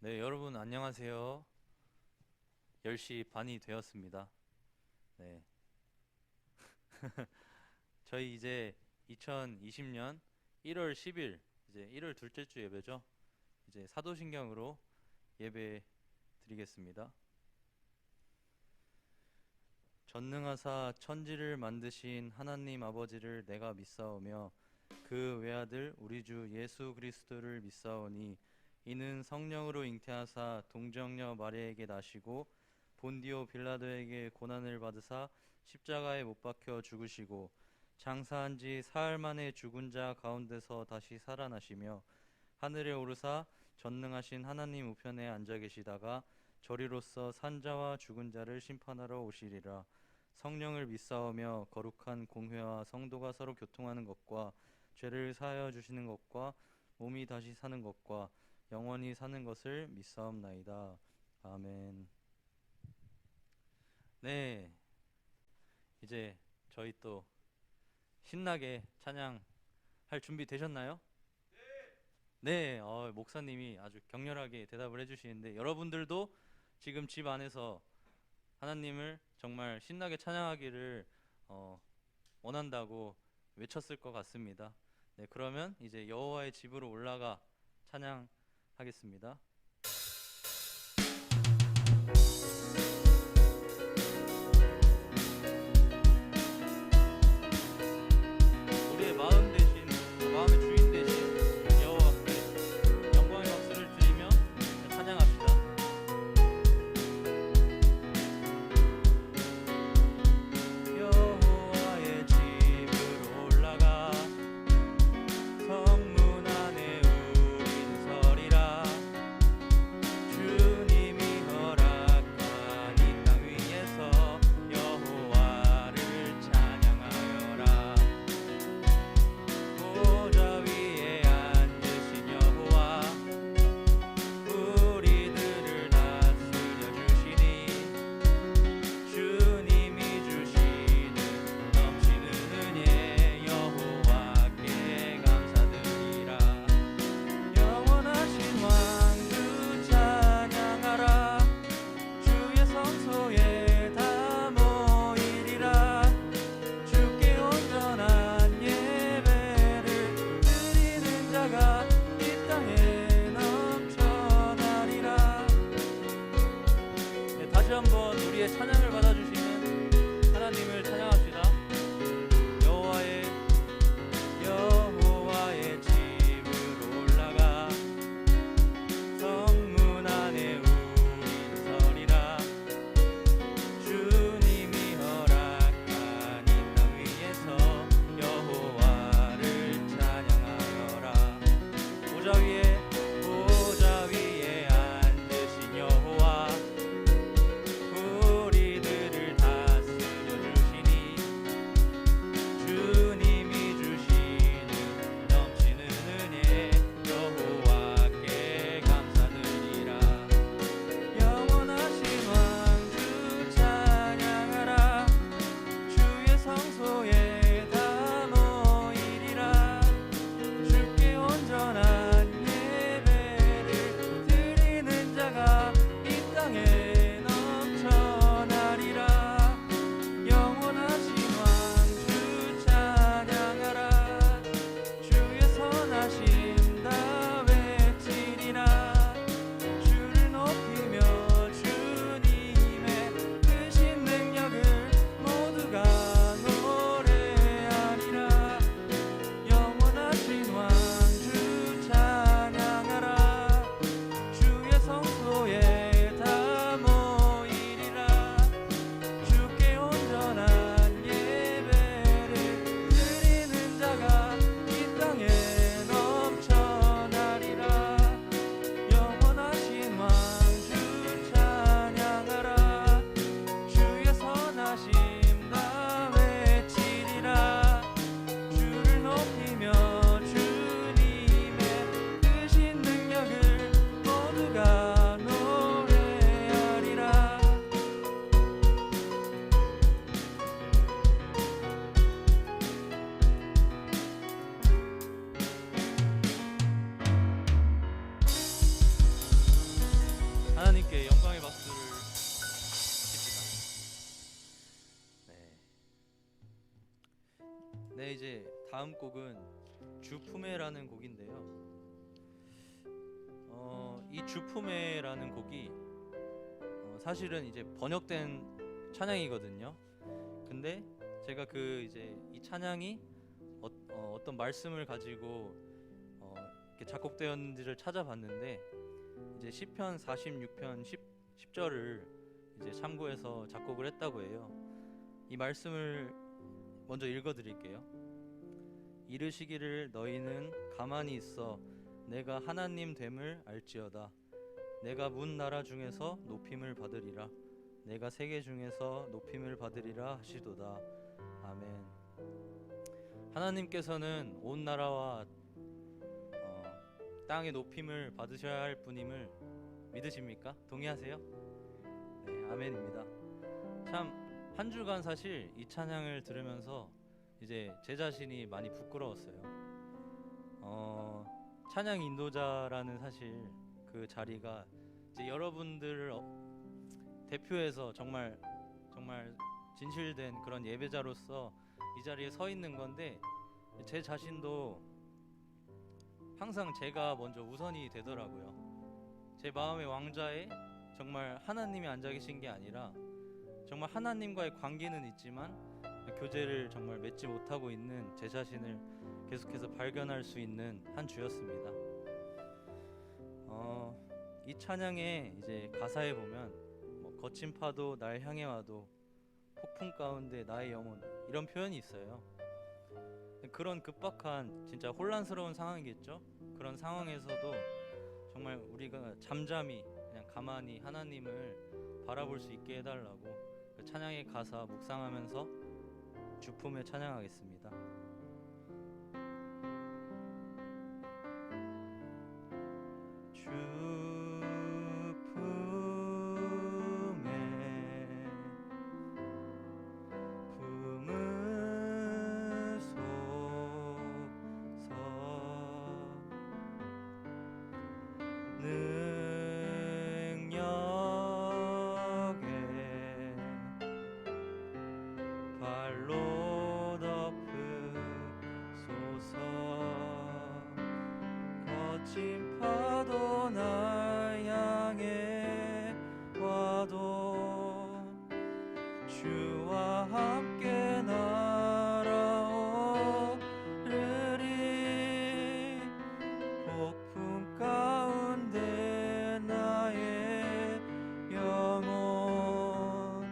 네, 여러분 안녕하세요. 10시 반이 되었습니다. 네. 저희 이제 2020년 1월 10일 이제 1월 둘째 주 예배죠. 이제 사도신경으로 예배 드리겠습니다. 전능하사 천지를 만드신 하나님 아버지를 내가 믿사오며 그 외아들 우리 주 예수 그리스도를 믿사오니 이는 성령으로 잉태하사 동정녀 마리아에게 나시고 본디오 빌라도에게 고난을 받으사 십자가에 못 박혀 죽으시고 장사한 지 사흘 만에 죽은 자 가운데서 다시 살아나시며 하늘에 오르사 전능하신 하나님 우편에 앉아 계시다가 저리로서 산자와 죽은 자를 심판하러 오시리라. 성령을 믿사오며 거룩한 공회와 성도가 서로 교통하는 것과 죄를 사하여 주시는 것과 몸이 다시 사는 것과 영원히 사는 것을 믿사옵나이다. 아멘. 네, 이제 저희 또 신나게 찬양할 준비 되셨나요? 네, 목사님이 아주 격렬하게 대답을 해주시는데 여러분들도 지금 집 안에서 하나님을 정말 신나게 찬양하기를 원한다고 외쳤을 것 같습니다. 네, 그러면 이제 여호와의 집으로 올라가 찬양하겠습니다. 우리의 마음 대신 마음의 주인 대신 여호와께 영광의 박수를 드리며 찬양합시다. 여호와의 집으로 올라가 성문 안에 우리는 서리라. 주님이 허락한 이 땅 위에서 여호와를 찬양하여라. 보좌 위에 앉으신 여호와 우리들을 다스려 주시니 주님이 주시는 넘치는 은혜 여호와께 감사드리라. 영원하신 왕주 찬양하라. 주의 성소에 다 모이리라. 주께 온전한 예배를 드리는 자가 이 땅에 넘쳐나리라. 네, 다시 한번 우리의 찬양을 받아주시는 하나님을 찬양합시다. 여호와의 여호와의 집으로 올라가 성문 안에 우리는 서리라. 주님이 허락한 이 땅 위에서 여호와를 찬양하여라. 보좌 위에 앉으신 여호와 우리들을 다스려 주시니 다음 곡은 주품에라는 곡인데요. 이 주품에라는 곡이 사실은 이제 번역된 찬양이거든요. 근데 제가 이 찬양이 어떤 말씀을 가지고 이렇게 작곡되었는지를 찾아봤는데 이제 시편 46편 10절을 이제 참고해서 작곡을 했다고 해요. 이 말씀을 먼저 읽어드릴게요. 이르시기를 너희는 가만히 있어 내가 하나님 됨을 알지어다. 내가 문 나라 중에서 높임을 받으리라. 내가 세계 중에서 높임을 받으리라 하시도다. 아멘. 하나님께서는 온 나라와 땅의 높임을 받으셔야 할 분임을 믿으십니까? 동의하세요? 네, 아멘입니다. 참 한 주간 사실 이 찬양을 들으면서 이제 제 자신이 많이 부끄러웠어요. 찬양 인도자라는 사실 그 자리가 이제 여러분들을 대표해서 정말 진실된 그런 예배자로서 이 자리에 서 있는 건데 제 자신도 항상 제가 먼저 우선이 되더라고요. 제 마음의 왕좌에 정말 하나님이 앉아 계신 게 아니라 정말 하나님과의 관계는 있지만 교제를 정말 맺지 못하고 있는 제 자신을 계속해서 발견할 수 있는 한 주였습니다. 이 찬양의 이제 가사에 보면 거친 파도 날 향해 와도 폭풍 가운데 나의 영혼 이런 표현이 있어요. 그런 급박한 진짜 혼란스러운 상황이겠죠. 그런 상황에서도 정말 우리가 잠잠히 그냥 가만히 하나님을 바라볼 수 있게 해달라고 그 찬양의 가사 묵상하면서 주품에 찬양하겠습니다. 발로 덮으소서. 거친 파도 날 향해 와도 주와 함께 날아오르리. 폭풍 가운데 나의 영혼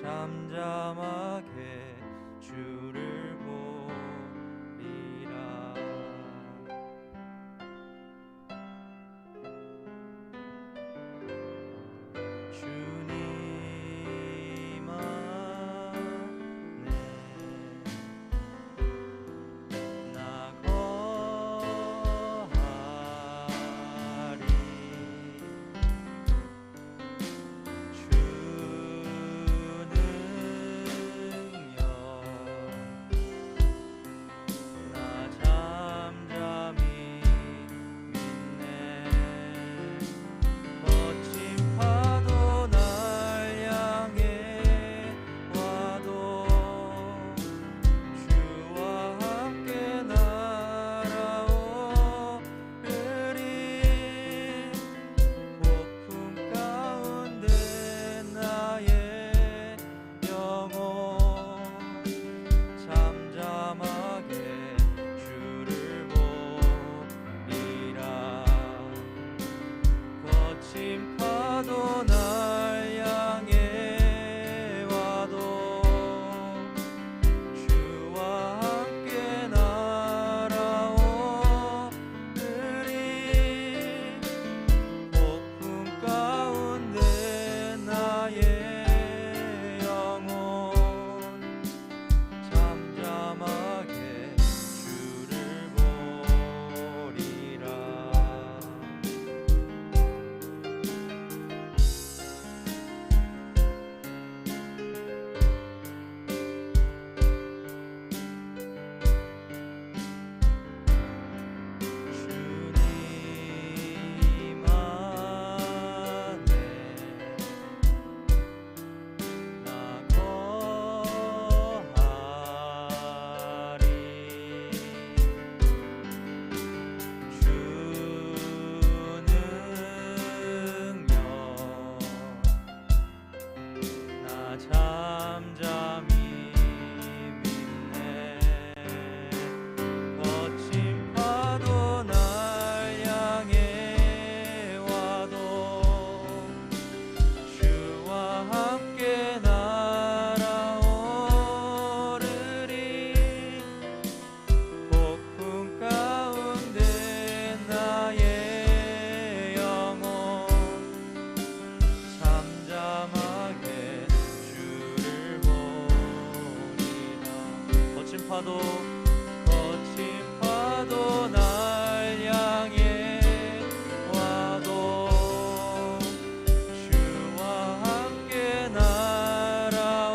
잠잠하게 주를 보리라. 주님 안에 나 거하리. 주 능력 잠잠히 믿네. 거친 파도 날 향해 와도 주와 함께 날아오르리. 폭풍 가운데 나의 영혼 잠잠하게 주를 보리라. 거친 파도 날 향해 와도 주와 함께 날아오르리.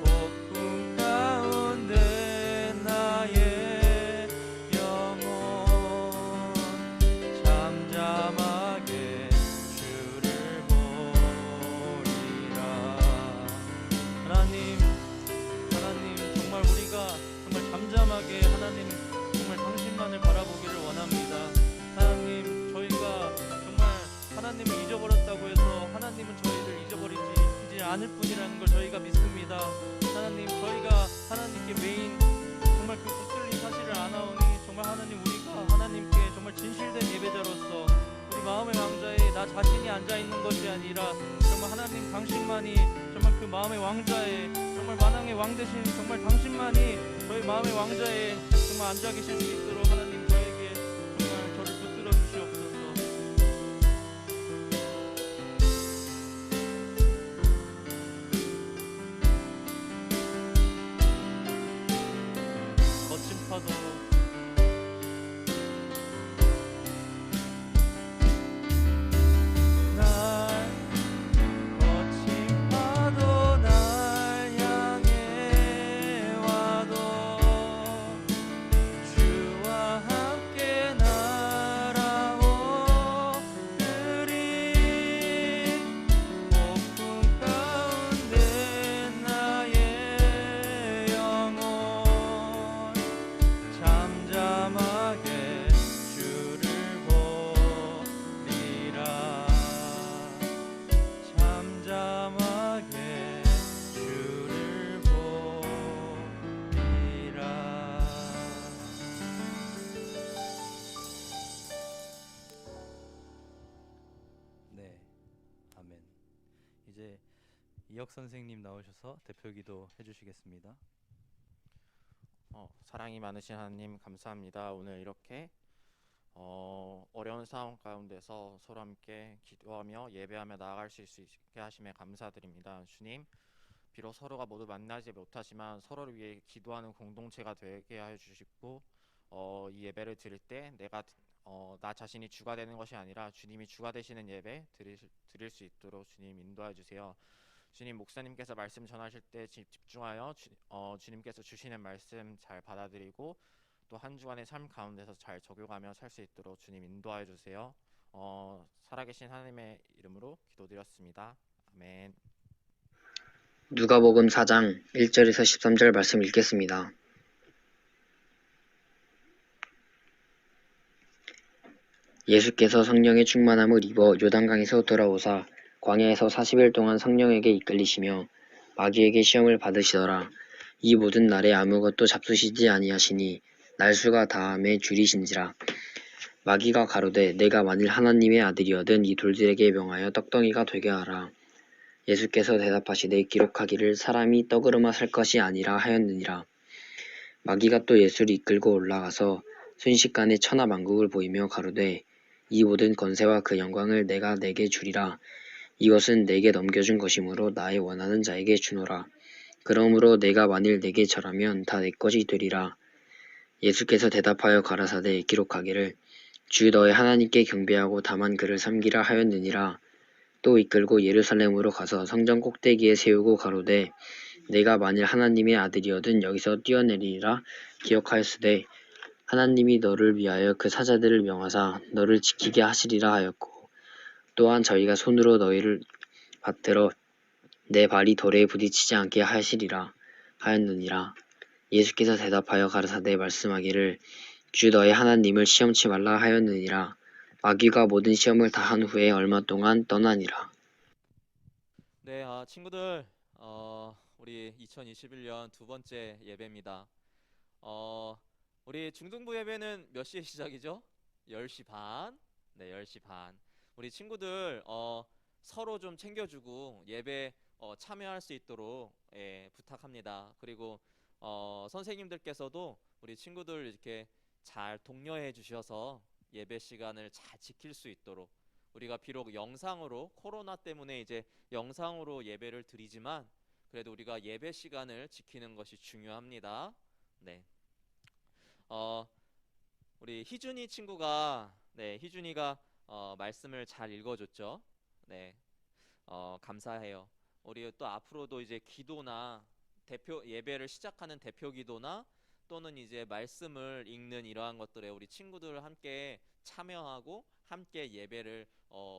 폭풍 가운데 나의 영혼 잠잠하게 주를 보리라. 하나님 정말 우리가 정말 잠잠하게 정말 당신만을 바라보기를 원합니다. 하나님, 저희가 정말 하나님을 잊어버렸다고 해서 하나님은 저희를 잊어버리지 않을 뿐이라는 걸 저희가 믿습니다. 하나님, 저희가 하나님께 매인 정말 그 붙들린 사실을 아나오니 정말 하나님, 우리가 하나님께 정말 진실된 예배자로서 우리 마음의 왕자에 나 자신이 앉아있는 것이 아니라 정말 하나님 당신만이 정말 그 마음의 왕자에 정말 만왕의 왕 대신 정말 당신만이 저희 마음의 왕자에 정말 앉아 계실 수 있도록 하나님, 저에게 정말 저를 붙들어 주시옵소서. 거친 파도 거친 파도 날 향해 와도 주와 함께 날아오르리. 폭풍 가운데 나의 영혼 잠잠하게 주를 보리라. 잠잠하게 주를 보리라. 네, 아멘. 이제 이혁 선생님 나오셔서 대표기도 해주시겠습니다. 사랑이 많으신 하나님 감사합니다. 오늘 이렇게 어려운 상황 가운데서 서로 함께 기도하며 예배하며 나아갈 수 있게 하심에 감사드립니다. 주님, 비록 서로가 모두 만나지 못하지만 서로를 위해 기도하는 공동체가 되게 하여 주시고 이 예배를 드릴 때 나 자신이 주가 되는 것이 아니라 주님이 주가 되시는 예배 드릴 수 있도록 주님 인도해 주세요. 주님, 목사님께서 말씀 전하실 때 집중하여 주님께서 주시는 말씀 잘 받아들이고 또 한 주간의 삶 가운데서 잘 적용하며 살 수 있도록 주님 인도하여 주세요. 살아계신 하나님의 이름으로 기도드렸습니다. 아멘. 누가복음 4장 1절에서 13절 말씀 읽겠습니다. 예수께서 성령의 충만함을 입어 요단강에서 돌아오사 광야에서 40일 동안 성령에게 이끌리시며 마귀에게 시험을 받으시더라. 이 모든 날에 아무것도 잡수시지 아니하시니 날수가 다함에 줄이신지라. 마귀가 가로되 내가 만일 하나님의 아들이거든 이 돌들에게 명하여 떡덩이가 되게 하라. 예수께서 대답하시되 기록하기를 사람이 떡으로만 살 것이 아니라 하였느니라. 마귀가 또 예수를 이끌고 올라가서 순식간에 천하만국을 보이며 가로되 이 모든 권세와 그 영광을 내가 내게 주리라. 이것은 내게 넘겨준 것이므로 나의 원하는 자에게 주노라. 그러므로 내가 만일 내게 절하면 다 내 것이 되리라. 예수께서 대답하여 가라사대 기록하기를 주 너의 하나님께 경배하고 다만 그를 섬기라 하였느니라. 또 이끌고 예루살렘으로 가서 성전 꼭대기에 세우고 가로되 내가 만일 하나님의 아들이거든 여기서 뛰어내리리라 기억하였으되 하나님이 너를 위하여 그 사자들을 명하사 너를 지키게 하시리라 하였고 또한 저희가 손으로 너희를 받들어 내 발이 돌에 부딪히지 않게 하시리라 하였느니라. 예수께서 대답하여 가라사대 말씀하기를 주 너의 하나님을 시험치 말라 하였느니라. 마귀가 모든 시험을 다 한 후에 얼마 동안 떠나니라. 네, 친구들, 우리 2021년 두 번째 예배입니다. 어, 우리 중등부 예배는 몇 시에 시작이죠? 10시 반. 네, 10시 반. 우리 친구들 서로 좀 챙겨주고 예배 참여할 수 있도록 부탁합니다. 그리고 선생님들께서도 우리 친구들 이렇게 잘 독려해 주셔서 예배 시간을 잘 지킬 수 있도록, 우리가 비록 영상으로 코로나 때문에 이제 영상으로 예배를 드리지만 그래도 우리가 예배 시간을 지키는 것이 중요합니다. 네. 어, 우리 희준이 친구가, 네, 희준이가 말씀을 잘 읽어줬죠. 네, 감사해요. 우리 또 앞으로도 이제 기도나 대표 예배를 시작하는 대표 기도나 또는 이제 말씀을 읽는 이러한 것들에 우리 친구들 함께 참여하고 함께 예배를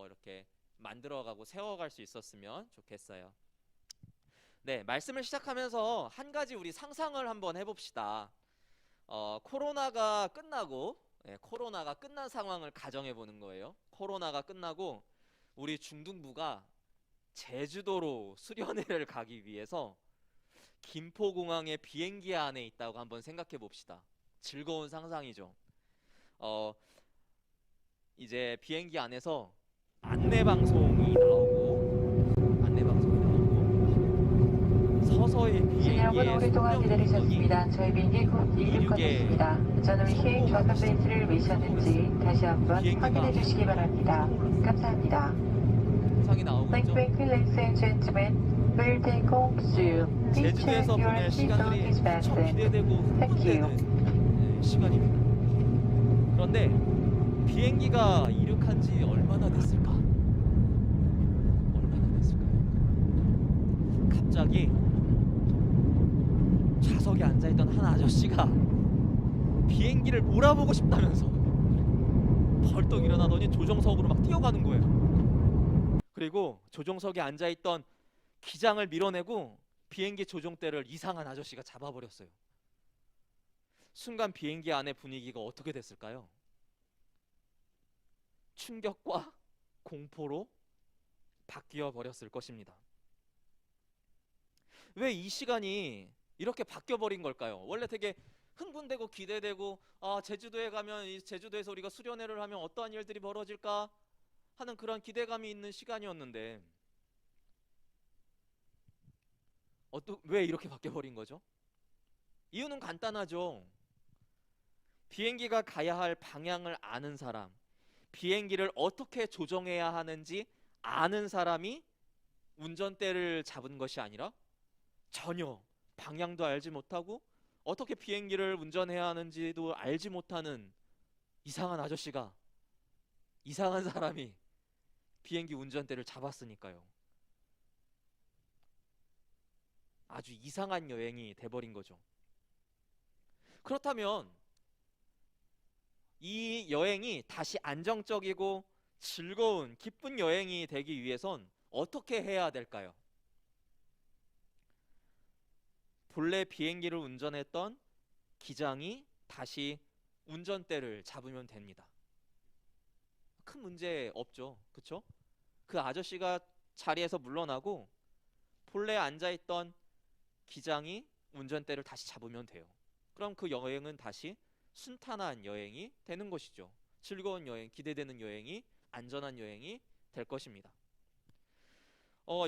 이렇게 만들어가고 세워갈 수 있었으면 좋겠어요. 네, 말씀을 시작하면서 한 가지 우리 상상을 한번 해봅시다. 코로나가 끝나고, 코로나가 끝난 상황을 가정해 보는 거예요. 코로나가 끝나고 우리 중등부가 제주도로 수련회를 가기 위해서 김포공항의 비행기 안에 있다고 한번 생각해 봅시다. 즐거운 상상이죠. 이제 비행기 안에서 안내방송이 나오고 서서히 여러분 비행기의 오랫동안 속력 기다리셨습니다. 저희 비행기 곧 이륙하겠습니다. 전원 좌석 벨트를 매셨는지 다시 한번 확인해 주시기 바랍니다. 감사합니다. 영상이 나오고 Thank 있죠. you, ladies and gentlemen. We'll take off soon. Please check 제주도에서 your 보낼 seatbelt 시간들이 is 엄청 fastened. 기대되고 Thank you. 흥분되는 시간입니다. 그런데 비행기가 이륙한 지 얼마나 됐을까? 얼마나 됐을까요? 갑자기 좌석에 앉아있던 한 아저씨가 비행기를 몰아보고 싶다면서 벌떡 일어나더니 조종석으로 막 뛰어가는 거예요. 그리고 조종석에 앉아있던 기장을 밀어내고 비행기 조종대를 이상한 아저씨가 잡아버렸어요. 순간 비행기 안의 분위기가 어떻게 됐을까요? 충격과 공포로 바뀌어 버렸을 것입니다. 왜 이 시간이 이렇게 바뀌어 버린 걸까요? 원래 되게 흥분되고 기대되고, 제주도에 가면 이 제주도에서 우리가 수련회를 하면 어떠한 일들이 벌어질까 하는 그런 기대감이 있는 시간이었는데 왜 이렇게 바뀌어 버린 거죠? 이유는 간단하죠. 비행기가 가야 할 방향을 아는 사람, 비행기를 어떻게 조정해야 하는지 아는 사람이 운전대를 잡은 것이 아니라 전혀 방향도 알지 못하고 어떻게 비행기를 운전해야 하는지도 알지 못하는 이상한 아저씨가, 이상한 사람이 비행기 운전대를 잡았으니까요. 아주 이상한 여행이 돼버린 거죠. 그렇다면 이 여행이 다시 안정적이고 즐거운 기쁜 여행이 되기 위해선 어떻게 해야 될까요? 본래 비행기를 운전했던 기장이 다시 운전대를 잡으면 됩니다. 큰 문제 없죠, 그쵸? 그 아저씨가 자리에서 물러나고 본래 앉아있던 기장이 운전대를 다시 잡으면 돼요. 그럼 그 여행은 다시 순탄한 여행이 되는 것이죠. 즐거운 여행, 기대되는 여행이, 안전한 여행이 될 것입니다.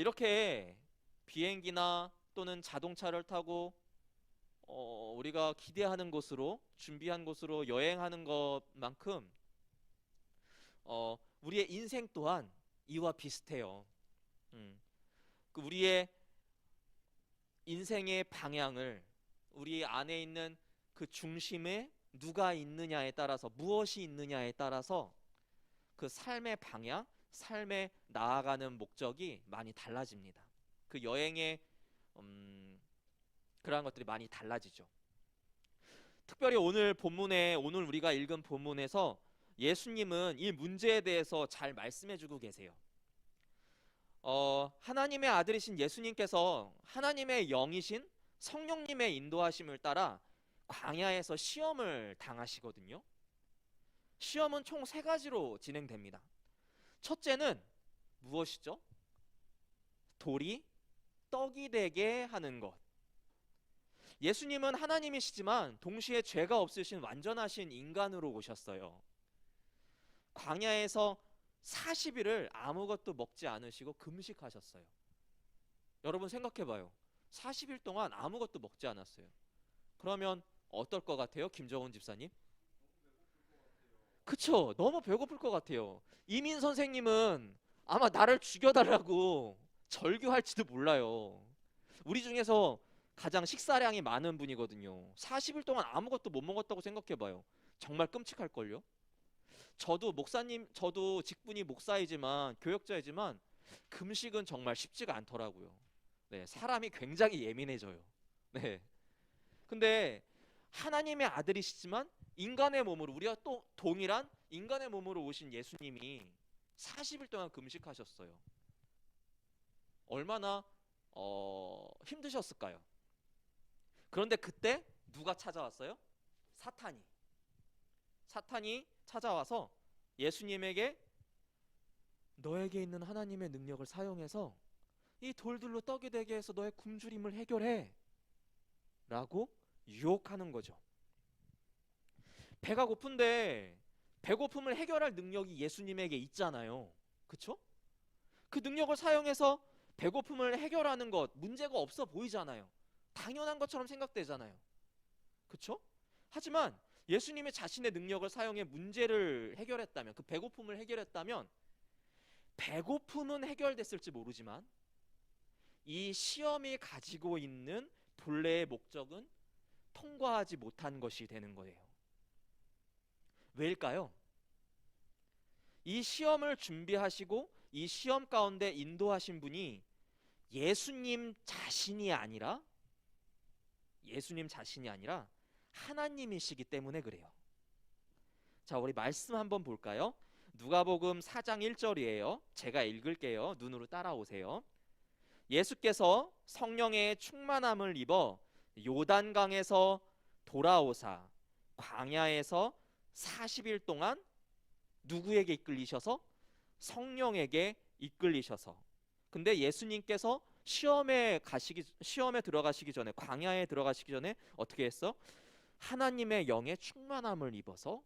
이렇게 비행기나 또는 자동차를 타고 우리가 기대하는 곳으로, 준비한 곳으로 여행하는 것만큼 우리의 인생 또한 이와 비슷해요. 그 우리의 인생의 방향을, 우리 안에 있는 그 중심에 누가 있느냐에 따라서, 무엇이 있느냐에 따라서 그 삶의 방향, 삶에 나아가는 목적이 많이 달라집니다. 그 여행의 그러한 것들이 많이 달라지죠. 특별히 오늘 우리가 읽은 본문에서 예수님은 이 문제에 대해서 잘 말씀해주고 계세요. 하나님의 아들이신 예수님께서 하나님의 영이신 성령님의 인도하심을 따라 광야에서 시험을 당하시거든요. 시험은 총 세 가지로 진행됩니다. 첫째는 무엇이죠? 돌이 떡이 되게 하는 것. 예수님은 하나님이시지만 동시에 죄가 없으신 완전하신 인간으로 오셨어요. 광야에서 40일을 아무것도 먹지 않으시고 금식하셨어요. 여러분 생각해봐요. 40일 동안 아무것도 먹지 않았어요. 그러면 어떨 것 같아요? 김정훈 집사님? 그쵸? 너무 배고플 것 같아요. 이민 선생님은 아마 나를 죽여달라고 절규할지도 몰라요. 우리 중에서 가장 식사량이 많은 분이거든요. 40일 동안 아무것도 못 먹었다고 생각해봐요. 정말 끔찍할걸요? 저도 직분이 목사이지만, 교역자이지만, 금식은 정말 쉽지가 않더라고요. 네, 사람이 굉장히 예민해져요. 네. 근데 하나님의 아들이시지만 인간의 몸으로, 우리가 또 동일한 인간의 몸으로 오신 예수님이 40일 동안 금식하셨어요. 얼마나 힘드셨을까요? 그런데 그때 누가 찾아왔어요? 사탄이 찾아와서 예수님에게 너에게 있는 하나님의 능력을 사용해서 이 돌들로 떡이 되게 해서 너의 굶주림을 해결해 라고 유혹하는 거죠. 배가 고픈데 배고픔을 해결할 능력이 예수님에게 있잖아요. 그쵸? 그 능력을 사용해서 배고픔을 해결하는 것, 문제가 없어 보이잖아요. 당연한 것처럼 생각되잖아요. 그쵸? 하지만 예수님이 자신의 능력을 사용해 문제를 해결했다면, 그 배고픔을 해결했다면, 배고픔은 해결됐을지 모르지만 이 시험이 가지고 있는 본래의 목적은 통과하지 못한 것이 되는 거예요. 왜일까요? 이 시험을 준비하시고 이 시험 가운데 인도하신 분이 예수님 자신이 아니라 하나님이시기 때문에 그래요. 자, 우리 말씀 한번 볼까요? 누가복음 4장 1절이에요. 제가 읽을게요. 눈으로 따라오세요. 예수께서 성령의 충만함을 입어 요단강에서 돌아오사 광야에서 40일 동안 누구에게 이끌리셔서? 성령에게 이끌리셔서. 근데 예수님께서 시험에 들어가시기 전에, 광야에 들어가시기 전에 어떻게 했어? 하나님의 영의 충만함을 입어서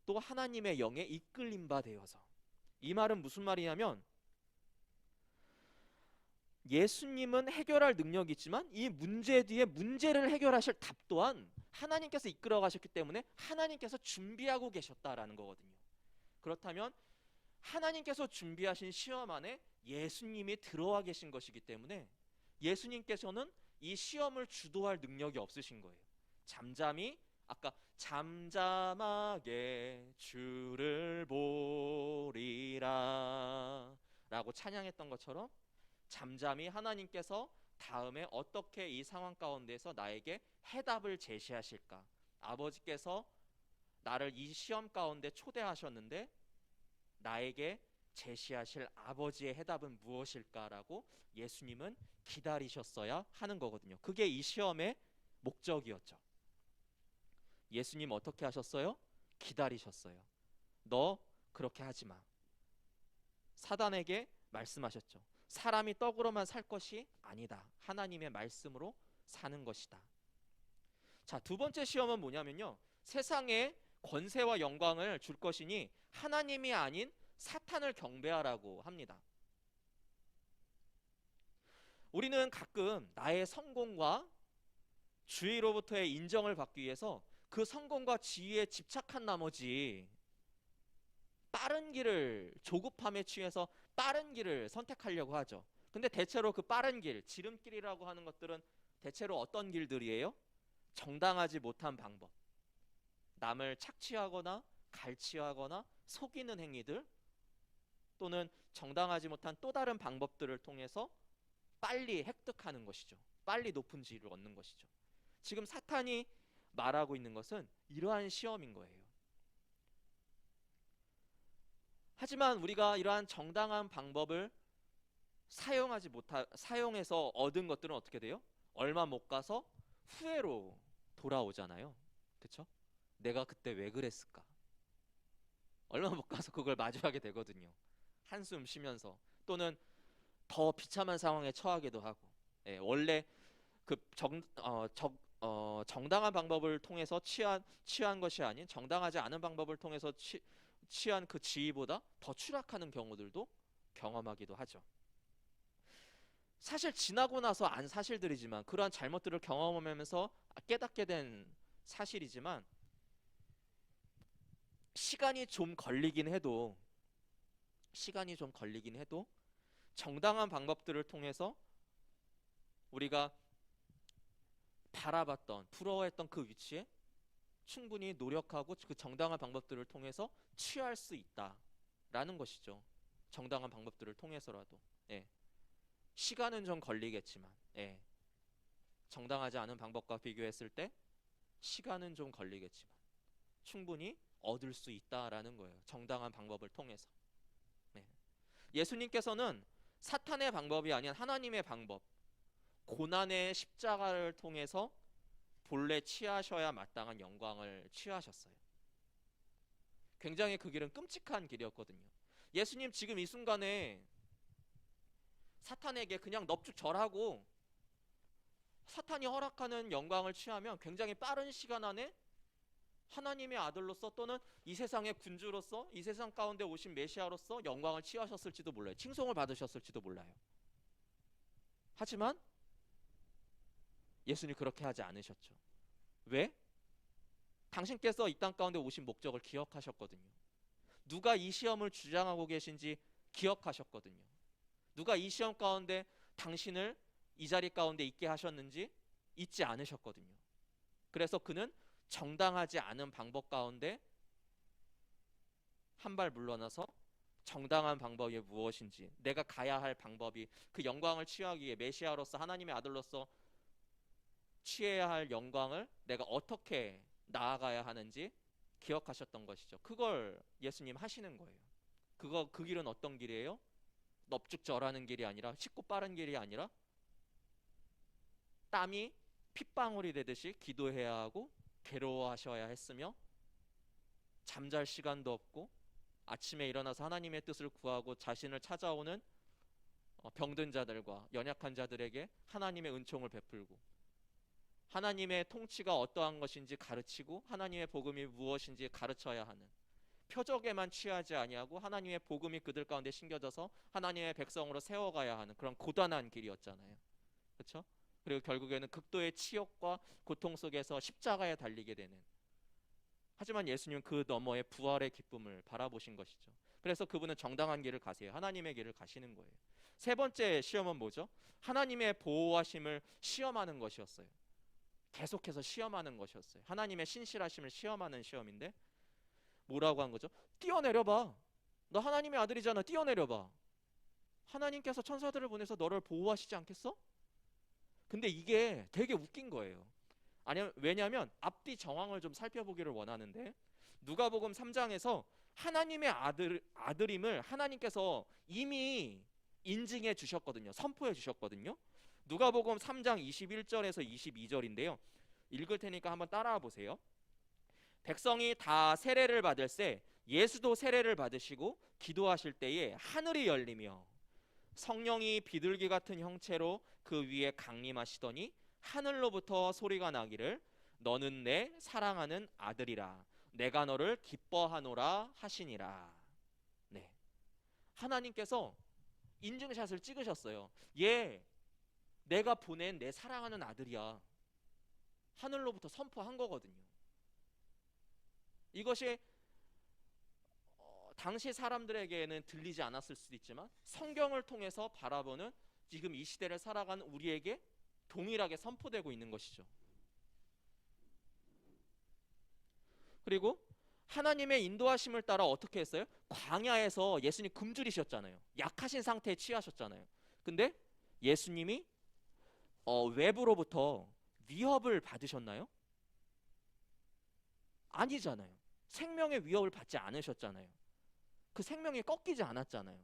또 하나님의 영에 이끌림 바 되어서. 이 말은 무슨 말이냐면 예수님은 해결할 능력이 있지만 이 문제 뒤에 문제를 해결하실 답 또한 하나님께서 이끌어 가셨기 때문에 하나님께서 준비하고 계셨다라는 거거든요. 그렇다면 하나님께서 준비하신 시험 안에 예수님이 들어와 계신 것이기 때문에 예수님께서는 이 시험을 주도할 능력이 없으신 거예요. 아까 잠잠하게 주를 보리라 라고 찬양했던 것처럼 잠잠히 하나님께서 다음에 어떻게 이 상황 가운데서 나에게 해답을 제시하실까? 아버지께서 나를 이 시험 가운데 초대하셨는데 나에게 제시하실 아버지의 해답은 무엇일까라고 예수님은 기다리셨어야 하는 거거든요. 그게 이 시험의 목적이었죠. 예수님 어떻게 하셨어요? 기다리셨어요. 너 그렇게 하지 마. 사단에게 말씀하셨죠. 사람이 떡으로만 살 것이 아니다. 하나님의 말씀으로 사는 것이다. 자, 두 번째 시험은 뭐냐면요. 세상에 권세와 영광을 줄 것이니 하나님이 아닌 사탄을 경배하라고 합니다. 우리는 가끔 나의 성공과 주위로부터의 인정을 받기 위해서 그 성공과 지위에 집착한 나머지 빠른 길을, 조급함에 취해서 빠른 길을 선택하려고 하죠. 근데 대체로 그 빠른 길, 지름길이라고 하는 것들은 대체로 어떤 길들이에요? 정당하지 못한 방법, 남을 착취하거나 갈취하거나 속이는 행위들, 또는 정당하지 못한 또 다른 방법들을 통해서 빨리 획득하는 것이죠. 빨리 높은 지위를 얻는 것이죠. 지금 사탄이 말하고 있는 것은 이러한 시험인 거예요. 하지만 우리가 이러한 정당한 방법을 사용해서 얻은 것들은 어떻게 돼요? 얼마 못 가서 후회로 돌아오잖아요. 그렇죠? 내가 그때 왜 그랬을까? 얼마 못 가서 그걸 마주하게 되거든요. 한숨 쉬면서 또는 더 비참한 상황에 처하기도 하고. 예, 원래 정당한 방법을 통해서 취한 것이 아닌 정당하지 않은 방법을 통해서 취한 그 지위보다 더 추락하는 경우들도 경험하기도 하죠. 사실 지나고 나서 안 사실들이지만 그러한 잘못들을 경험하면서 깨닫게 된 사실이지만 시간이 좀 걸리긴 해도 정당한 방법들을 통해서 우리가 바라봤던 부러워했던 그 위치에 충분히 노력하고 그 정당한 방법들을 통해서 취할 수 있다라는 것이죠. 정당한 방법들을 통해서라도. 예. 시간은 좀 걸리겠지만, 예. 정당하지 않은 방법과 비교했을 때 시간은 좀 걸리겠지만 충분히 얻을 수 있다라는 거예요. 정당한 방법을 통해서. 네. 예수님께서는 사탄의 방법이 아닌 하나님의 방법, 고난의 십자가를 통해서 본래 취하셔야 마땅한 영광을 취하셨어요. 굉장히 그 길은 끔찍한 길이었거든요. 예수님 지금 이 순간에 사탄에게 그냥 넙죽 절하고 사탄이 허락하는 영광을 취하면 굉장히 빠른 시간 안에 하나님의 아들로서 또는 이 세상의 군주로서 이 세상 가운데 오신 메시아로서 영광을 취하셨을지도 몰라요. 칭송을 받으셨을지도 몰라요. 하지만 예수님 그렇게 하지 않으셨죠. 왜? 당신께서 이 땅 가운데 오신 목적을 기억하셨거든요. 누가 이 시험을 주장하고 계신지 기억하셨거든요. 누가 이 시험 가운데 당신을 이 자리 가운데 있게 하셨는지 잊지 않으셨거든요. 그래서 그는 정당하지 않은 방법 가운데 한 발 물러나서 정당한 방법이 무엇인지, 내가 가야 할 방법이, 그 영광을 취하기 위해 메시아로서 하나님의 아들로서 취해야 할 영광을 내가 어떻게 나아가야 하는지 기억하셨던 것이죠. 그걸 예수님 하시는 거예요. 그 길은 어떤 길이에요? 넙죽 절하는 길이 아니라, 쉽고 빠른 길이 아니라 땀이 핏방울이 되듯이 기도해야 하고 괴로워하셔야 했으며 잠잘 시간도 없고 아침에 일어나서 하나님의 뜻을 구하고 자신을 찾아오는 병든 자들과 연약한 자들에게 하나님의 은총을 베풀고 하나님의 통치가 어떠한 것인지 가르치고 하나님의 복음이 무엇인지 가르쳐야 하는, 표적에만 취하지 아니하고 하나님의 복음이 그들 가운데 심겨져서 하나님의 백성으로 세워가야 하는 그런 고단한 길이었잖아요. 그렇죠? 그리고 결국에는 극도의 치욕과 고통 속에서 십자가에 달리게 되는, 하지만 예수님은 그 너머의 부활의 기쁨을 바라보신 것이죠. 그래서 그분은 정당한 길을 가세요. 하나님의 길을 가시는 거예요. 세 번째 시험은 뭐죠? 하나님의 보호하심을 시험하는 것이었어요. 계속해서 시험하는 것이었어요. 하나님의 신실하심을 시험하는 시험인데 뭐라고 한 거죠? 뛰어내려봐. 너 하나님의 아들이잖아. 뛰어내려봐. 하나님께서 천사들을 보내서 너를 보호하시지 않겠어? 근데 이게 되게 웃긴 거예요. 왜냐하면 앞뒤 정황을 좀 살펴보기를 원하는데 누가복음 3장에서 하나님의 아들임을 하나님께서 이미 인증해 주셨거든요. 선포해 주셨거든요. 누가복음 3장 21절에서 22절인데요. 읽을 테니까 한번 따라와 보세요. 백성이 다 세례를 받을새 예수도 세례를 받으시고 기도하실 때에 하늘이 열리며 성령이 비둘기 같은 형체로 그 위에 강림하시더니 하늘로부터 소리가 나기를 너는 내 사랑하는 아들이라 내가 너를 기뻐하노라 하시니라. 네, 하나님께서 인증샷을 찍으셨어요. 얘 내가 보낸 내 사랑하는 아들이야. 하늘로부터 선포한 거거든요. 이것이 당시 사람들에게는 들리지 않았을 수도 있지만 성경을 통해서 바라보는 지금 이 시대를 살아가는 우리에게 동일하게 선포되고 있는 것이죠. 그리고 하나님의 인도하심을 따라 어떻게 했어요? 광야에서 예수님 굶주리셨잖아요. 약하신 상태에 취하셨잖아요. 근데 예수님이 외부로부터 위협을 받으셨나요? 아니잖아요. 생명의 위협을 받지 않으셨잖아요. 그 생명이 꺾이지 않았잖아요.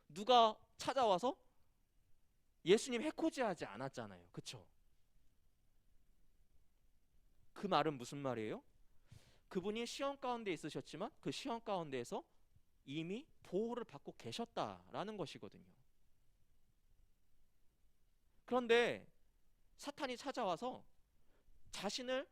누가 찾아와서 예수님 해코지하지 않았잖아요. 그쵸? 그 말은 무슨 말이에요? 그분이 시험 가운데 있으셨지만 그 시험 가운데에서 이미 보호를 받고 계셨다라는 것이거든요. 그런데 사탄이 찾아와서 당신을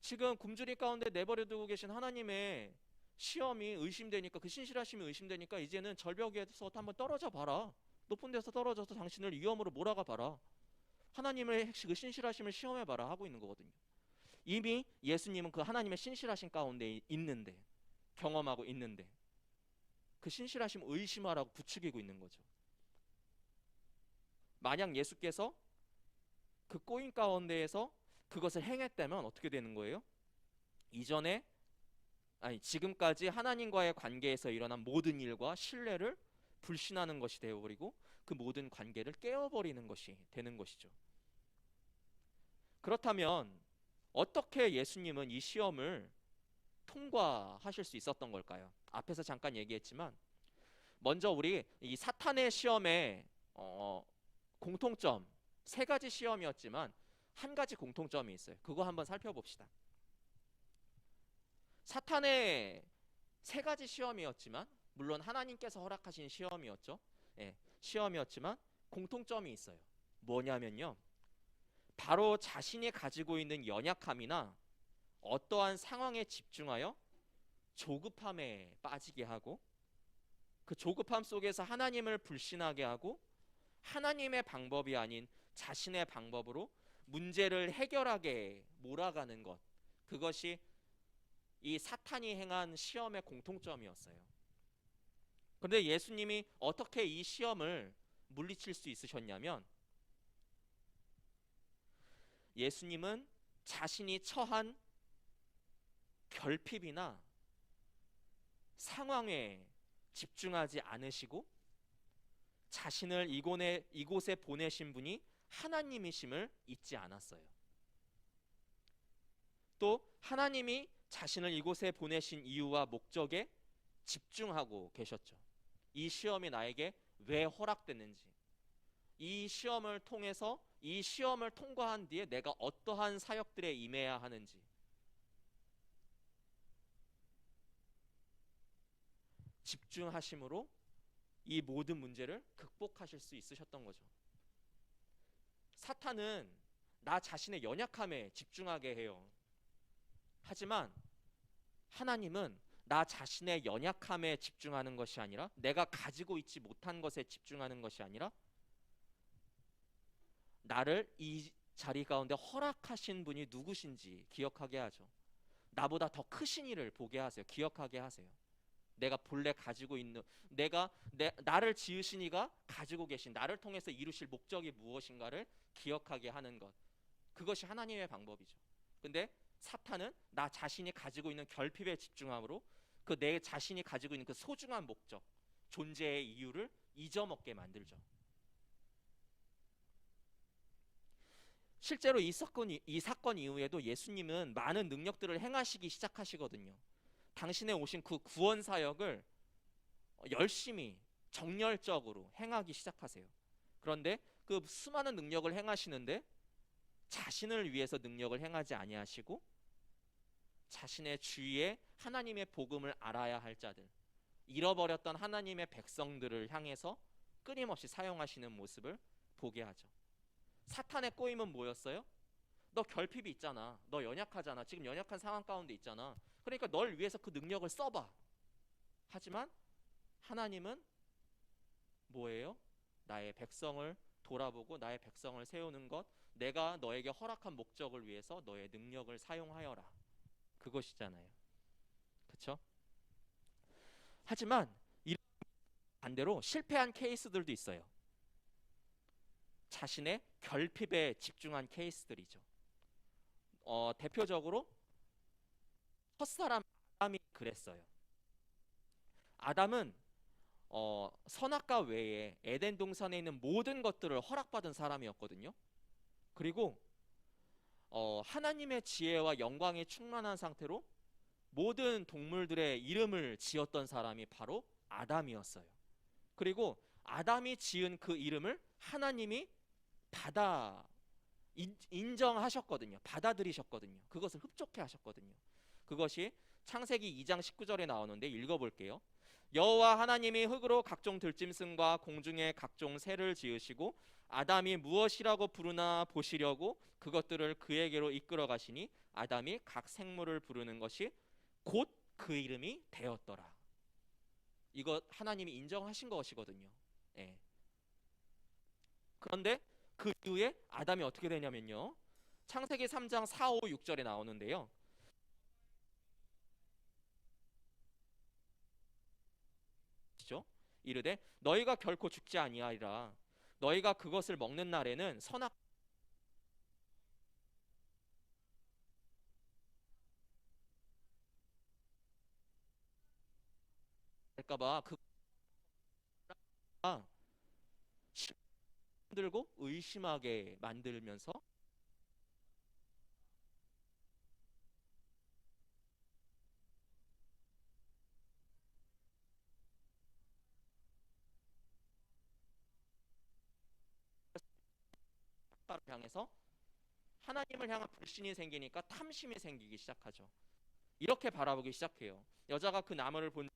지금 굶주림 가운데 내버려 두고 계신 하나님의 시험이 의심되니까, 그 신실하심이 의심되니까 이제는 절벽에서 한번 떨어져 봐라. 높은 데서 떨어져서 당신을 위험으로 몰아가 봐라. 하나님의 그 신실하심을 시험해 봐라 하고 있는 거거든요. 이미 예수님은 그 하나님의 신실하심 가운데 있는데, 경험하고 있는데 그 신실하심을 의심하라고 부추기고 있는 거죠. 만약 예수께서 그 꼬임 가운데에서 그것을 행했다면 어떻게 되는 거예요? 지금까지 하나님과의 관계에서 일어난 모든 일과 신뢰를 불신하는 것이 되어버리고 그 모든 관계를 깨어버리는 것이 되는 것이죠. 그렇다면 어떻게 예수님은 이 시험을 통과하실 수 있었던 걸까요? 앞에서 잠깐 얘기했지만, 먼저 우리 이 사탄의 시험의 공통점, 3가지 시험이었지만 한 가지 공통점이 있어요. 그거 한번 살펴봅시다. 사탄의 3가지 시험이었지만, 물론 하나님께서 허락하신 시험이었죠. 시험이었지만 공통점이 있어요. 뭐냐면요, 바로 자신이 가지고 있는 연약함이나 어떠한 상황에 집중하여 조급함에 빠지게 하고, 그 조급함 속에서 하나님을 불신하게 하고, 하나님의 방법이 아닌 자신의 방법으로 문제를 해결하게 몰아가는 것, 그것이 이 사탄이 행한 시험의 공통점이었어요. 그런데 예수님이 어떻게 이 시험을 물리칠 수 있으셨냐면, 예수님은 자신이 처한 결핍이나 상황에 집중하지 않으시고 자신을 이곳에 보내신 분이 하나님이심을 잊지 않았어요. 또 하나님이 자신을 이곳에 보내신 이유와 목적에 집중하고 계셨죠. 이 시험이 나에게 왜 허락됐는지, 이 시험을 통해서, 이 시험을 통과한 뒤에 내가 어떠한 사역들에 임해야 하는지, 집중하심으로 이 모든 문제를 극복하실 수 있으셨던 거죠. 사탄은 나 자신의 연약함에 집중하게 해요. 하지만 하나님은 나 자신의 연약함에 집중하는 것이 아니라, 내가 가지고 있지 못한 것에 집중하는 것이 아니라, 나를 이 자리 가운데 허락하신 분이 누구신지 기억하게 하죠. 나보다 더 크신 이를 보게 하세요. 기억하게 하세요. 내가 본래 가지고 있는, 나를 지으신 이가 가지고 계신, 나를 통해서 이루실 목적이 무엇인가를 기억하게 하는 것, 그것이 하나님의 방법이죠. 근데 사탄은 나 자신이 가지고 있는 결핍에 집중함으로 그 내 자신이 가지고 있는 그 소중한 목적, 존재의 이유를 잊어먹게 만들죠. 실제로 이 사건 이후에도 예수님은 많은 능력들을 행하시기 시작하시거든요. 당신의 오신 그 구원 사역을 열심히 정열적으로 행하기 시작하세요. 그런데 그 수많은 능력을 행하시는데 자신을 위해서 능력을 행하지 아니하시고, 자신의 주위에 하나님의 복음을 알아야 할 자들, 잃어버렸던 하나님의 백성들을 향해서 끊임없이 사용하시는 모습을 보게 하죠. 사탄의 꼬임은 뭐였어요? 너 결핍이 있잖아, 너 연약하잖아, 지금 연약한 상황 가운데 있잖아, 그러니까 널 위해서 그 능력을 써봐. 하지만 하나님은 뭐예요? 나의 백성을 돌아보고 나의 백성을 세우는 것, 내가 너에게 허락한 목적을 위해서 너의 능력을 사용하여라, 그것이잖아요. 그렇죠? 하지만 반대로 실패한 케이스들도 있어요. 자신의 결핍에 집중한 케이스들이죠. 대표적으로 첫사람 아담이 그랬어요. 아담은 선악과 외에 에덴 동산에 있는 모든 것들을 허락받은 사람이었거든요. 그리고 하나님의 지혜와 영광이 충만한 상태로 모든 동물들의 이름을 지었던 사람이 바로 아담이었어요. 그리고 아담이 지은 그 이름을 하나님이 인정하셨거든요. 받아들이셨거든요. 그것을 흡족해 하셨거든요. 그것이 창세기 2장 19절에 나오는데 읽어볼게요. 여호와 하나님이 흙으로 각종 들짐승과 공중의 각종 새를 지으시고 아담이 무엇이라고 부르나 보시려고 그것들을 그에게로 이끌어 가시니 아담이 각 생물을 부르는 것이 곧 그 이름이 되었더라. 이거 하나님이 인정하신 것이거든요. 예. 그런데 그 이후에 아담이 어떻게 되냐면요. 창세기 3장 4, 5, 6절에 나오는데요. 이르되 너희가 결코 죽지 아니하리라. 너희가 그것을 먹는 날에는 선악 할까봐 그가 힘들고 의심하게 만들면서 향해서 하나님을 향한 불신이 생기니까 탐심이 생기기 시작하죠. 이렇게 바라보기 시작해요. 여자가 그 나무를 본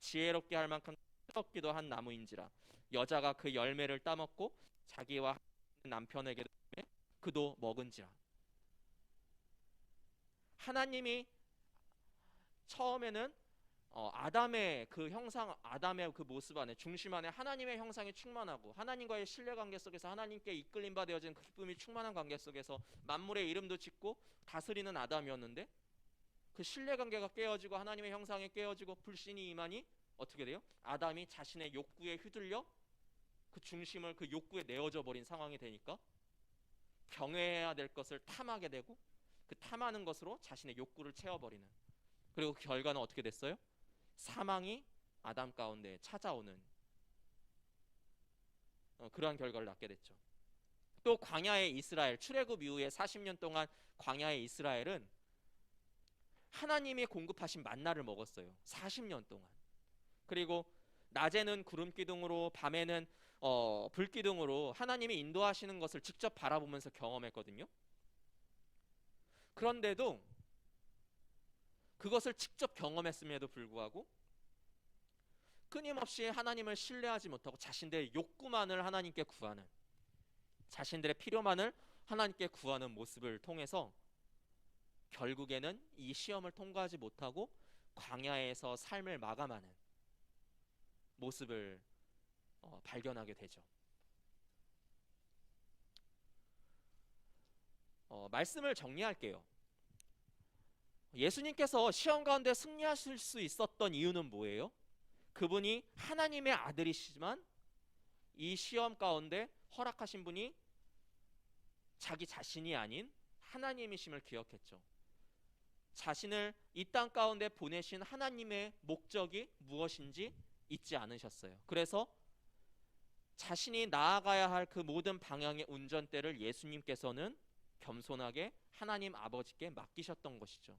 지혜롭게 할 만큼 뜨겁기도 한 나무인지라 여자가 그 열매를 따먹고 자기와 남편에게 그도 먹은지라. 하나님이 처음에는 아담의 그 형상, 아담의 그 모습 안에 중심 안에 하나님의 형상이 충만하고 하나님과의 신뢰관계 속에서 하나님께 이끌림 바 되어진 그 기쁨이 충만한 관계 속에서 만물의 이름도 짓고 다스리는 아담이었는데 그 신뢰관계가 깨어지고 하나님의 형상이 깨어지고 불신이 임하니 어떻게 돼요? 아담이 자신의 욕구에 휘둘려 그 중심을 그 욕구에 내어져 버린 상황이 되니까 경외해야 될 것을 탐하게 되고 그 탐하는 것으로 자신의 욕구를 채워버리는, 그리고 그 결과는 어떻게 됐어요? 사망이 아담 가운데 찾아오는 그러한 결과를 낳게 됐죠. 또 광야의 이스라엘, 출애굽 이후에 40년 동안 광야의 이스라엘은 하나님이 공급하신 만나를 먹었어요. 40년 동안. 그리고 낮에는 구름 기둥으로 밤에는 불 기둥으로 하나님이 인도하시는 것을 직접 바라보면서 경험했거든요. 그런데도 그것을 직접 경험했음에도 불구하고 끊임없이 하나님을 신뢰하지 못하고 자신들의 욕구만을 하나님께 구하는, 자신들의 필요만을 하나님께 구하는 모습을 통해서 결국에는 이 시험을 통과하지 못하고 광야에서 삶을 마감하는 모습을 발견하게 되죠. 말씀을 정리할게요. 예수님께서 시험 가운데 승리하실 수 있었던 이유는 뭐예요? 그분이 하나님의 아들이시지만 이 시험 가운데 허락하신 분이 자기 자신이 아닌 하나님이심을 기억했죠. 자신을 이 땅 가운데 보내신 하나님의 목적이 무엇인지 잊지 않으셨어요. 그래서 자신이 나아가야 할 그 모든 방향의 운전대를 예수님께서는 겸손하게 하나님 아버지께 맡기셨던 것이죠.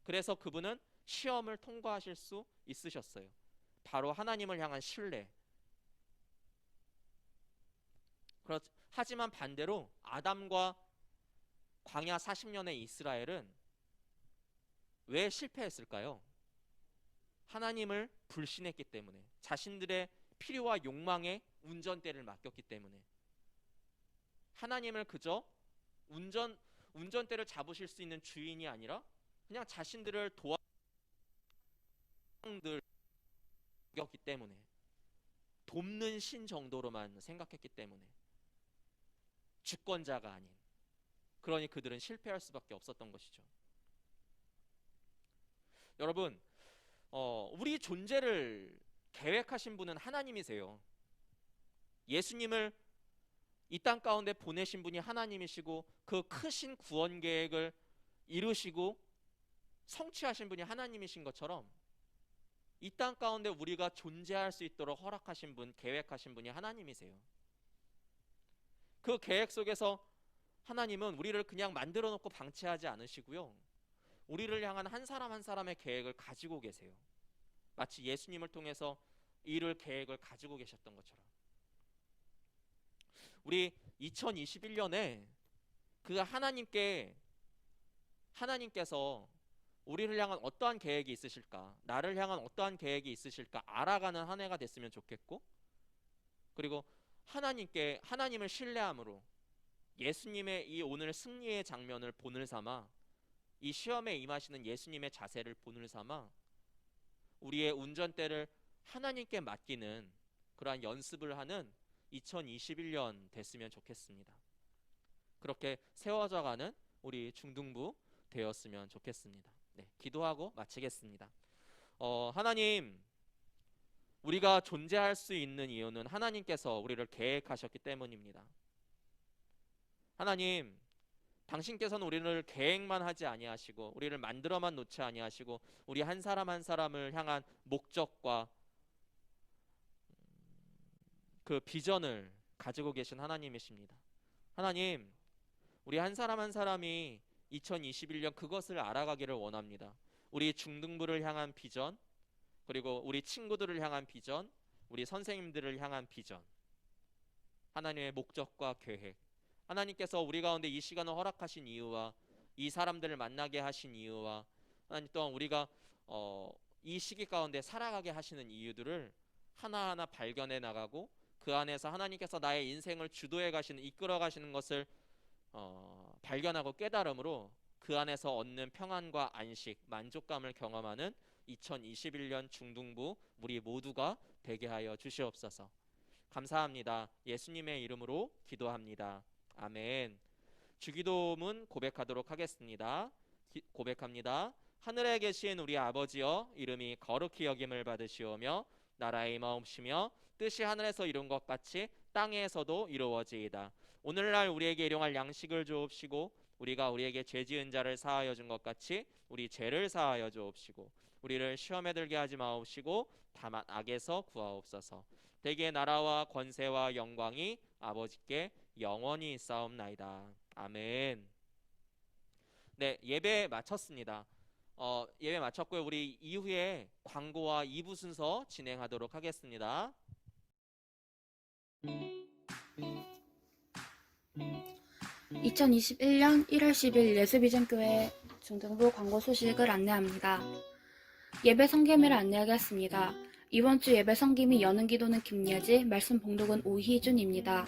그래서 그분은 시험을 통과하실 수 있으셨어요. 바로 하나님을 향한 신뢰. 하지만 반대로 아담과 광야 40년의 이스라엘은 왜 실패했을까요? 하나님을 불신했기 때문에, 자신들의 필요와 욕망에 운전대를 맡겼기 때문에, 하나님을 그저 운전대를 잡으실 수 있는 주인이 아니라 그냥 자신들을 도와줬기 때문에, 돕는 신 정도로만 생각했기 때문에, 주권자가 아닌, 그러니 그들은 실패할 수밖에 없었던 것이죠. 여러분, 우리 존재를 계획하신 분은 하나님이세요. 예수님을 이 땅 가운데 보내신 분이 하나님이시고 그 크신 구원 계획을 이루시고 성취하신 분이 하나님이신 것처럼 이 땅 가운데 우리가 존재할 수 있도록 허락하신 분, 계획하신 분이 하나님이세요. 그 계획 속에서 하나님은 우리를 그냥 만들어 놓고 방치하지 않으시고요, 우리를 향한 한 사람 한 사람의 계획을 가지고 계세요. 마치 예수님을 통해서 이룰 계획을 가지고 계셨던 것처럼. 우리 2021년에 그 하나님께서 우리를 향한 어떠한 계획이 있으실까, 나를 향한 어떠한 계획이 있으실까 알아가는 한 해가 됐으면 좋겠고, 그리고 하나님을 신뢰함으로 예수님의 이 오늘 승리의 장면을 본을 삼아, 이 시험에 임하시는 예수님의 자세를 본을 삼아 우리의 운전대를 하나님께 맡기는 그러한 연습을 하는 2021년 됐으면 좋겠습니다. 그렇게 세워져가는 우리 중등부 되었으면 좋겠습니다. 네, 기도하고 마치겠습니다. 하나님, 우리가 존재할 수 있는 이유는 하나님께서 우리를 계획하셨기 때문입니다. 하나님, 당신께서는 우리를 계획만 하지 아니하시고 우리를 만들어만 놓지 아니하시고 우리 한 사람 한 사람을 향한 목적과 그 비전을 가지고 계신 하나님이십니다. 하나님, 우리 한 사람 한 사람이 2021년 그것을 알아가기를 원합니다. 우리 중등부를 향한 비전, 그리고 우리 친구들을 향한 비전, 우리 선생님들을 향한 비전, 하나님의 목적과 계획, 하나님께서 우리 가운데 이 시간을 허락하신 이유와 이 사람들을 만나게 하신 이유와 하나님 또한 우리가 이 시기 가운데 살아가게 하시는 이유들을 하나하나 발견해 나가고 그 안에서 하나님께서 나의 인생을 주도해 가시는, 이끌어 가시는 것을 발견하고 깨달음으로 그 안에서 얻는 평안과 안식, 만족감을 경험하는 2021년 중등부 우리 모두가 되게 하여 주시옵소서. 감사합니다. 예수님의 이름으로 기도합니다. 아멘. 주기도문 고백하도록 하겠습니다. 고백합니다. 하늘에 계신 우리 아버지여, 이름이 거룩히 여김을 받으시오며 나라의 임하옵시며 뜻이 하늘에서 이룬 것 같이 땅에서도 이루어지이다. 오늘날 우리에게 일용할 양식을 주옵시고 우리가 우리에게 죄 지은 자를 사하여 준 것 같이 우리 죄를 사하여 주옵시고 우리를 시험에 들게 하지 마옵시고 다만 악에서 구하옵소서. 대개 나라와 권세와 영광이 아버지께 영원히 있사옵나이다. 아멘. 네, 예배 마쳤습니다. 예배 마쳤고요. 우리 이후에 광고와 2부 순서 진행하도록 하겠습니다. 2021년 1월 10일 예수비전교회 중등부 광고 소식을 안내합니다. 예배 성김을 안내하겠습니다. 이번 주 예배 성김이 여는 기도는 김예지, 말씀 봉독은 오희준입니다.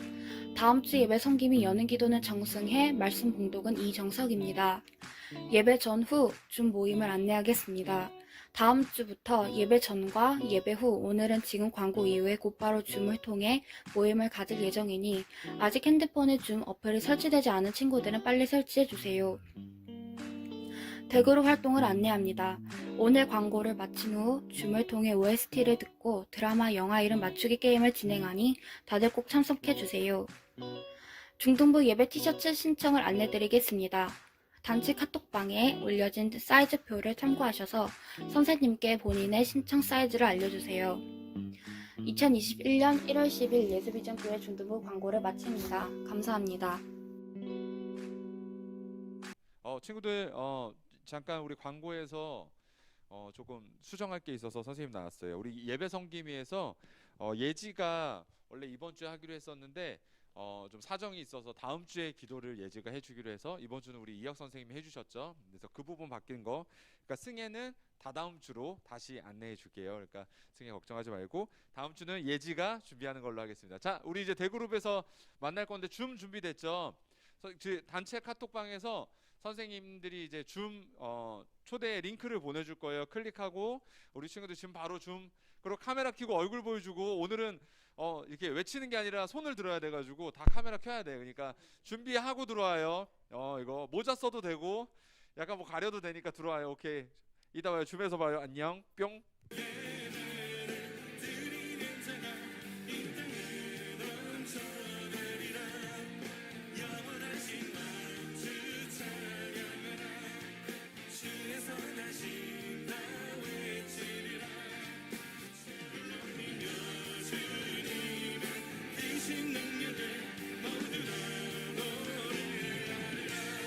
다음 주 예배 성김이 여는 기도는 정승혜, 말씀 봉독은 이정석입니다. 예배 전후 줌 모임을 안내하겠습니다. 다음 주부터 예배 전과 예배 후, 오늘은 지금 광고 이후에 곧바로 줌을 통해 모임을 가질 예정이니 아직 핸드폰에 줌 어플이 설치되지 않은 친구들은 빨리 설치해주세요. 대그룹 활동을 안내합니다. 오늘 광고를 마친 후 줌을 통해 OST를 듣고 드라마, 영화 이름 맞추기 게임을 진행하니 다들 꼭 참석해주세요. 중등부 예배 티셔츠 신청을 안내드리겠습니다. 단체 카톡방에 올려진 사이즈표를 참고하셔서 선생님께 본인의 신청 사이즈를 알려주세요. 2021년 1월 10일 예수비전교회 중등부 광고를 마칩니다. 감사합니다. 친구들, 잠깐 우리 광고에서 조금 수정할 게 있어서 선생님 나왔어요. 우리 예배 성김위에서 예지가 원래 이번 주에 하기로 했었는데 좀 사정이 있어서 다음 주에 기도를 예지가 해주기로 해서 이번 주는 우리 이혁 선생님이 해주셨죠. 그래서 그 부분 바뀐 거, 그러니까 승혜는 다다음 주로 다시 안내해 줄게요. 그러니까 승혜 걱정하지 말고 다음 주는 예지가 준비하는 걸로 하겠습니다. 자, 우리 이제 대그룹에서 만날 건데 줌 준비됐죠? 단체 카톡방에서 선생님들이 이제 줌 초대 링크를 보내줄 거예요. 클릭하고 우리 친구들 지금 바로 줌, 그리고 카메라 켜고 얼굴 보여주고, 오늘은 이렇게 외치는 게 아니라 손을 들어야 돼가지고 다 카메라 켜야 돼. 그러니까 준비하고 들어와요. 이거 모자 써도 되고 약간 뭐 가려도 되니까 들어와요. 오케이. 이따 봐요. 줌에서 봐요. 안녕. 뿅.